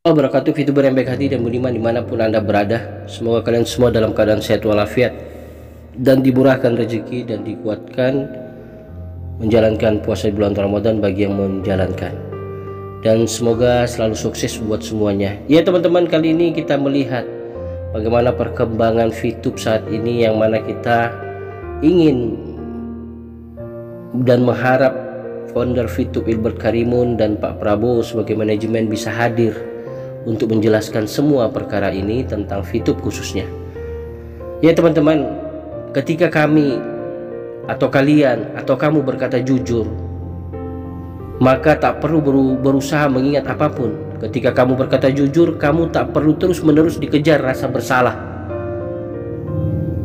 Wabarakatuh, VTuber yang baik hati dan budiman dimanapun Anda berada. Semoga kalian semua dalam keadaan sehat walafiat dan dimurahkan rezeki dan dikuatkan menjalankan puasa di bulan Ramadan bagi yang menjalankan. Dan semoga selalu sukses buat semuanya. Ya teman-teman, kali ini kita melihat bagaimana perkembangan VTube saat ini, yang mana kita ingin dan mengharap founder VTube Wilbert Karimun dan Pak Prabowo sebagai manajemen bisa hadir untuk menjelaskan semua perkara ini tentang VTube khususnya. Ya teman-teman, ketika kami atau kalian atau kamu berkata jujur, maka tak perlu berusaha mengingat apapun. Ketika kamu berkata jujur, kamu tak perlu terus-menerus dikejar rasa bersalah.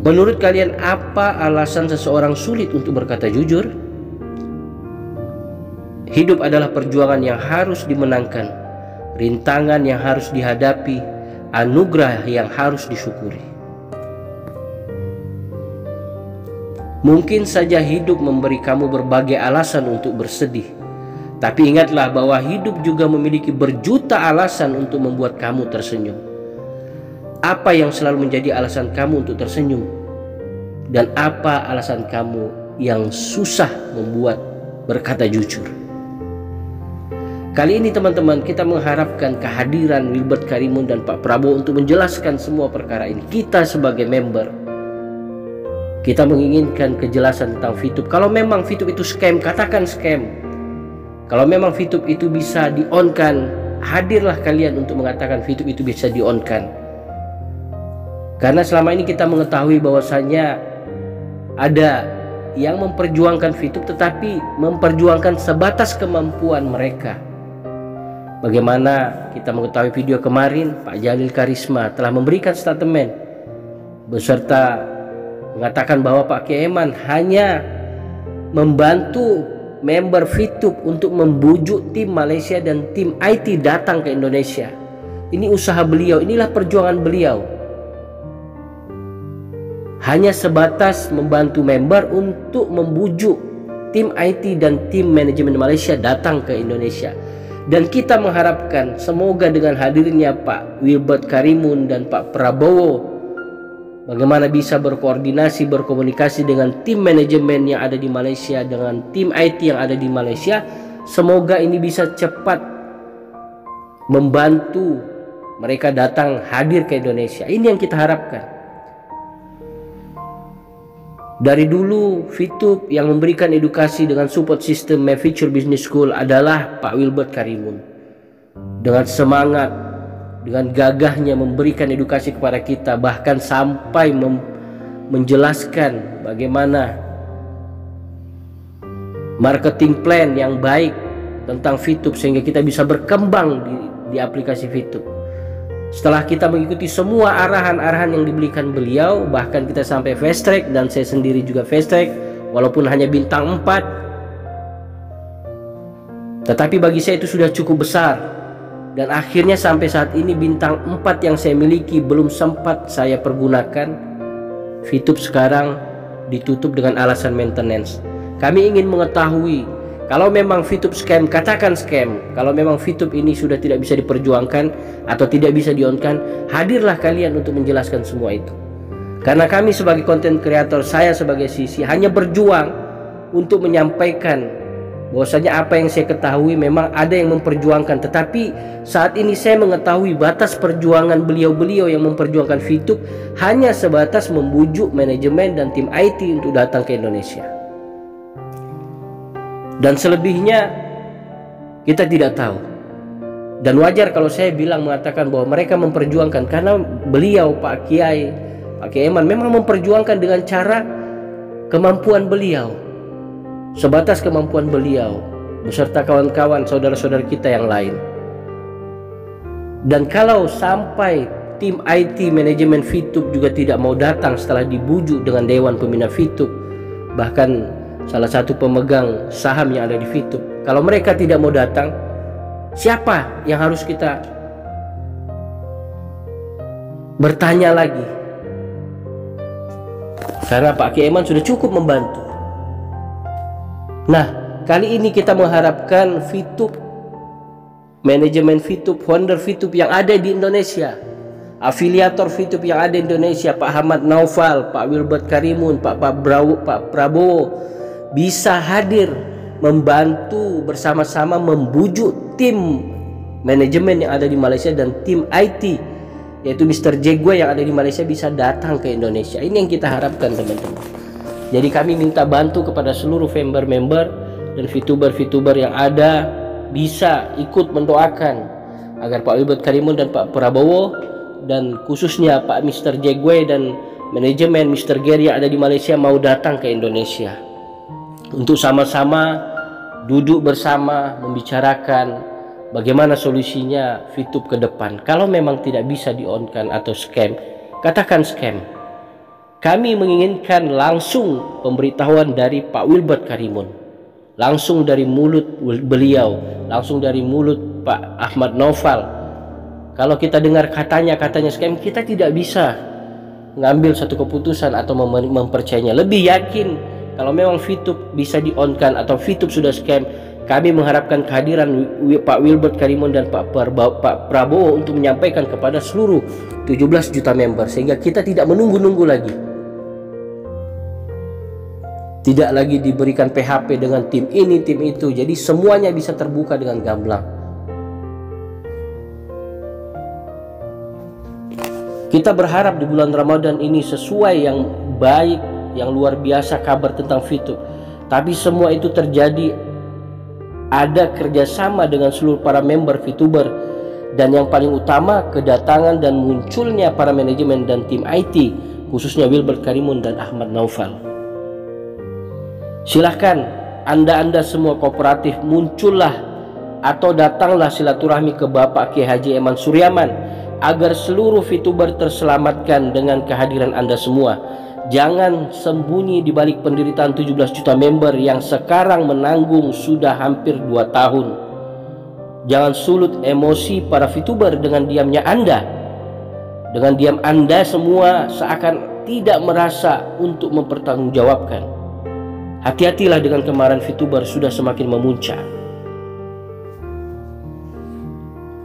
Menurut kalian, apa alasan seseorang sulit untuk berkata jujur? Hidup adalah perjuangan yang harus dimenangkan, rintangan yang harus dihadapi, anugerah yang harus disyukuri. Mungkin saja hidup memberi kamu berbagai alasan untuk bersedih, tapi ingatlah bahwa hidup juga memiliki berjuta alasan untuk membuat kamu tersenyum. Apa yang selalu menjadi alasan kamu untuk tersenyum? Dan apa alasan kamu yang susah membuat berkata jujur? Kali ini teman-teman, kita mengharapkan kehadiran Wilbert Karimun dan Pak Prabowo untuk menjelaskan semua perkara ini. Kita sebagai member, kita menginginkan kejelasan tentang VTube. Kalau memang VTube itu scam, katakan scam. Kalau memang VTube itu bisa di-on-kan, hadirlah kalian untuk mengatakan VTube itu bisa di-on-kan. Karena selama ini kita mengetahui bahwasanya ada yang memperjuangkan VTube, tetapi memperjuangkan sebatas kemampuan mereka. Bagaimana kita mengetahui video kemarin, Pak Jalil Karisma telah memberikan statement beserta mengatakan bahwa Pak Kiai Eman hanya membantu member VTube untuk membujuk tim Malaysia dan tim IT datang ke Indonesia. Ini usaha beliau, inilah perjuangan beliau. Hanya sebatas membantu member untuk membujuk tim IT dan tim manajemen Malaysia datang ke Indonesia. Dan kita mengharapkan semoga dengan hadirnya Pak Wilbert Karimun dan Pak Prabowo, bagaimana bisa berkoordinasi, berkomunikasi dengan tim manajemen yang ada di Malaysia, dengan tim IT yang ada di Malaysia. Semoga ini bisa cepat membantu mereka datang hadir ke Indonesia. Ini yang kita harapkan. Dari dulu VTube yang memberikan edukasi dengan support system My Future Business School adalah Pak Wilbert Karimun. Dengan semangat, dengan gagahnya memberikan edukasi kepada kita, bahkan sampai menjelaskan bagaimana marketing plan yang baik tentang VTube sehingga kita bisa berkembang di aplikasi VTube. Setelah kita mengikuti semua arahan-arahan yang diberikan beliau, bahkan kita sampai fast track, dan saya sendiri juga fast track walaupun hanya bintang 4, tetapi bagi saya itu sudah cukup besar. Dan akhirnya sampai saat ini bintang 4 yang saya miliki belum sempat saya pergunakan. VTube sekarang ditutup dengan alasan maintenance. Kami ingin mengetahui, kalau memang VTube scam, katakan scam. Kalau memang VTube ini sudah tidak bisa diperjuangkan atau tidak bisa di-on-kan, hadirlah kalian untuk menjelaskan semua itu. Karena kami sebagai content creator, saya sebagai Sisi hanya berjuang untuk menyampaikan bahwasanya apa yang saya ketahui memang ada yang memperjuangkan. Tetapi saat ini saya mengetahui batas perjuangan beliau-beliau yang memperjuangkan VTube hanya sebatas membujuk manajemen dan tim IT untuk datang ke Indonesia. Dan selebihnya kita tidak tahu. Dan wajar kalau saya mengatakan bahwa mereka memperjuangkan, karena beliau Pak Kiai Eman memang memperjuangkan dengan cara kemampuan beliau, sebatas kemampuan beliau beserta kawan-kawan saudara-saudara kita yang lain. Dan kalau sampai tim IT manajemen VTube juga tidak mau datang setelah dibujuk dengan Dewan Pembina VTube, bahkan salah satu pemegang saham yang ada di VTube, kalau mereka tidak mau datang, siapa yang harus kita bertanya lagi? Karena Pak Kiai Eman sudah cukup membantu. Nah, kali ini kita mengharapkan VTube manajemen VTube, founder VTube yang ada di Indonesia, afiliator VTube yang ada di Indonesia, Pak Ahmad Naufal, Pak Wilbert Karimun, Pak Prabowo bisa hadir membantu bersama-sama membujuk tim manajemen yang ada di Malaysia dan tim IT yaitu Mr. Jegwe yang ada di Malaysia bisa datang ke Indonesia. Ini yang kita harapkan teman-teman. Jadi kami minta bantu kepada seluruh member-member dan VTuber yang ada bisa ikut mendoakan agar Pak Wilbert Karimun dan Pak Prabowo dan khususnya Pak Mr. Jegwe dan manajemen Mr. Gary yang ada di Malaysia mau datang ke Indonesia untuk sama-sama duduk bersama membicarakan bagaimana solusinya VTube ke depan. Kalau memang tidak bisa di-on-kan atau scam, katakan scam. Kami menginginkan langsung pemberitahuan dari Pak Wilbert Karimun, langsung dari mulut beliau, langsung dari mulut Pak Ahmad Naufal. Kalau kita dengar katanya scam, kita tidak bisa mengambil satu keputusan atau mempercayainya. Lebih yakin kalau memang VTube bisa di-on-kan atau VTube sudah scam, kami mengharapkan kehadiran Pak Wilbert Karimun dan Pak Prabowo untuk menyampaikan kepada seluruh 17 juta member sehingga kita tidak menunggu-nunggu lagi. Tidak lagi diberikan PHP dengan tim ini, tim itu. Jadi semuanya bisa terbuka dengan gamblang. Kita berharap di bulan Ramadan ini sesuai yang baik, yang luar biasa kabar tentang VTube. Tapi semua itu terjadi ada kerjasama dengan seluruh para member VTuber, dan yang paling utama kedatangan dan munculnya para manajemen dan tim IT khususnya Wilbert Karimun dan Ahmad Naufal. Silahkan anda semua kooperatif muncullah atau datanglah silaturahmi ke Bapak Kiai Haji Eman Suryaman agar seluruh VTuber terselamatkan dengan kehadiran anda semua. Jangan sembunyi di balik penderitaan 17 juta member yang sekarang menanggung sudah hampir 2 tahun. Jangan sulut emosi para VTuber dengan diamnya Anda. Dengan diam Anda semua seakan tidak merasa untuk mempertanggungjawabkan. Hati-hatilah dengan kemarahan VTuber sudah semakin memuncak.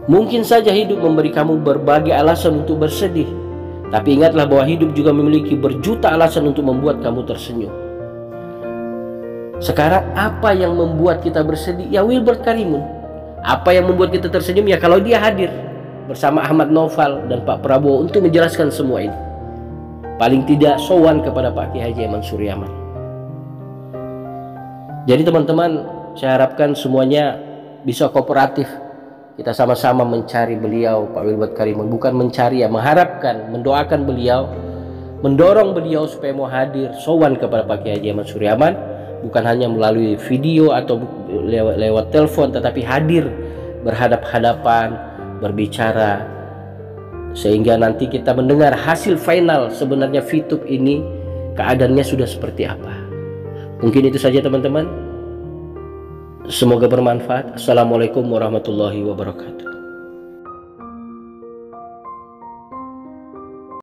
Mungkin saja hidup memberi kamu berbagai alasan untuk bersedih. Tapi ingatlah bahwa hidup juga memiliki berjuta alasan untuk membuat kamu tersenyum. Sekarang apa yang membuat kita bersedih? Ya Wilbert Karimun. Apa yang membuat kita tersenyum? Ya kalau dia hadir bersama Ahmad Naufal dan Pak Prabowo untuk menjelaskan semua ini. Paling tidak sowan kepada Pak Kiai Haji Eman Suryaman. Jadi teman-teman, saya harapkan semuanya bisa kooperatif. Kita sama-sama mencari beliau, Pak Wilbert Karimun. Bukan mencari, ya mengharapkan, mendoakan beliau, mendorong beliau supaya mau hadir sowan kepada Pak Kiai Haji Eman Suryaman. Bukan hanya melalui video atau lewat telepon, tetapi hadir berhadap-hadapan, berbicara, sehingga nanti kita mendengar hasil final sebenarnya VTube ini keadaannya sudah seperti apa. Mungkin itu saja teman-teman. Semoga bermanfaat. Assalamualaikum warahmatullahi wabarakatuh.